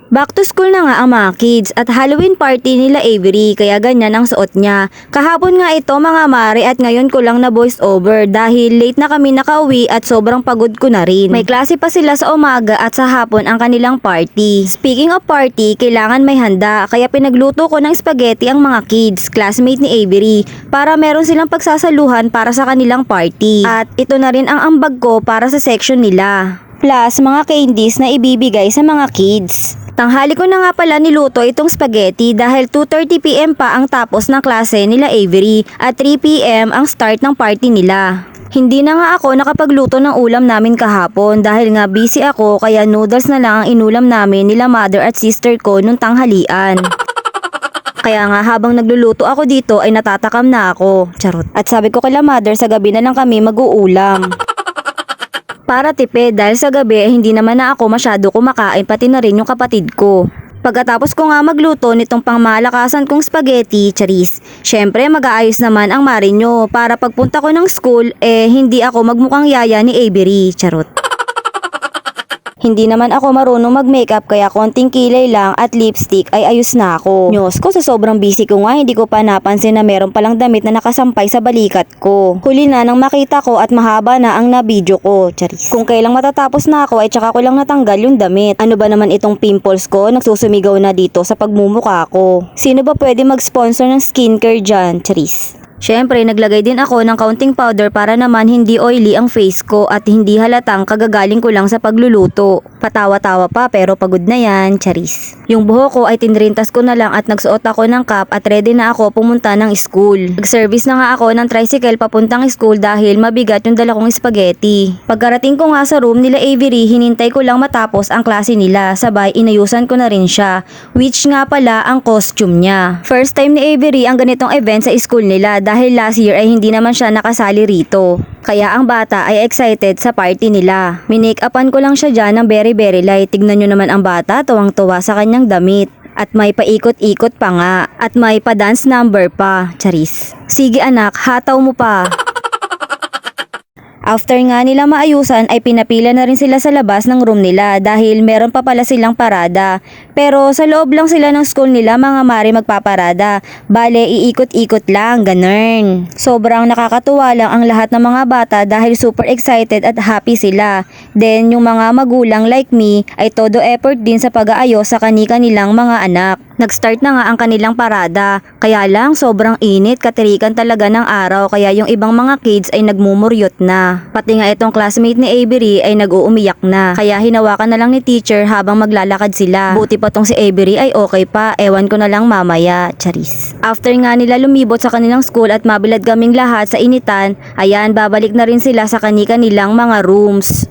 Back to school na nga ang mga kids at Halloween party nila Avery kaya ganyan ang suot niya. Kahapon nga ito mga mare at ngayon ko lang na voice over dahil late na kami nakauwi at sobrang pagod ko na rin. May klase pa sila sa umaga at sa hapon ang kanilang party. Speaking of party, kailangan may handa kaya pinagluto ko ng spaghetti ang mga kids, classmate ni Avery, para meron silang pagsasaluhan para sa kanilang party. At ito na rin ang ambag ko para sa section nila. Plus mga candies na ibibigay sa mga kids. Tanghali ko na nga pala niluto itong spaghetti dahil 2:30 PM pa ang tapos ng klase nila Avery at 3 PM ang start ng party nila. Hindi na nga ako nakapagluto ng ulam namin kahapon dahil nga busy ako kaya noodles na lang ang inulam namin nila mother at sister ko nung tanghalian. Kaya nga habang nagluluto ako dito ay natatakam na ako. Charot. At sabi ko kay mother sa gabi na lang kami mag-uulam. Para tipid dahil sa gabi ay hindi naman na ako masyado kumakain pati na rin yung kapatid ko. Pagkatapos ko nga magluto nitong pangmalakasan kong spaghetti, charis, syempre mag-aayos naman ang marinyo para pagpunta ko ng school hindi ako magmukhang yaya ni Avery, charot. Hindi naman ako marunong mag-makeup kaya konting kilay lang at lipstick ay ayos na ako. Nyos ko sa sobrang busy ko nga hindi ko pa napansin na meron palang damit na nakasampay sa balikat ko. Huli na nang makita ko at mahaba na ang na-video ko, charis. Kung kailang matatapos na ako ay tsaka ko lang natanggal yung damit. Ano ba naman itong pimples ko nagsusumigaw na dito sa pagmumukha ko. Sino ba pwede mag-sponsor ng skincare dyan, charis? Syempre, naglagay din ako ng kaunting powder para naman hindi oily ang face ko at hindi halatang kagagaling ko lang sa pagluluto. Patawa-tawa pa pero pagod na yan, charis. Yung buhok ko ay tinrintas ko na lang at nagsuot ako ng cap at ready na ako pumunta ng school. Nag-service na nga ako ng tricycle papuntang school dahil mabigat yung dala kong spaghetti. Pagkarating ko nga sa room nila Avery, hinintay ko lang matapos ang klase nila, sabay inayusan ko na rin siya, which nga pala ang costume niya. First time ni Avery ang ganitong event sa school nila dahil last year ay hindi naman siya nakasali rito. Kaya ang bata ay excited sa party nila. Minake-upan ko lang siya dyan ng very light. Tignan nyo naman ang bata, tuwang-tuwa sa kanyang damit. At may paikot-ikot pa nga. At may pa-dance number pa, charis. Sige anak, hataw mo pa. After nga nila maayusan ay pinapila na rin sila sa labas ng room nila dahil meron pa pala silang parada. Pero sa loob lang sila ng school nila mga mare magpaparada. Bale, iikot-ikot lang, ganun. Sobrang nakakatuwa lang ang lahat ng mga bata dahil super excited at happy sila. Then yung mga magulang like me ay todo effort din sa pag-aayos sa kani-kanilang mga anak. Nag-start na nga ang kanilang parada. Kaya lang sobrang init, katirikan talaga ng araw kaya yung ibang mga kids ay nagmumuryot na. Pati nga itong classmate ni Avery ay nag-uumiyak na. Kaya hinawakan na lang ni teacher habang maglalakad sila. Buti pa tong si Avery ay okay pa, ewan ko na lang mamaya, charis. After nga nila lumibot sa kanilang school at mabilad kaming lahat sa initan, ayan babalik na rin sila sa kani-kanilang mga rooms.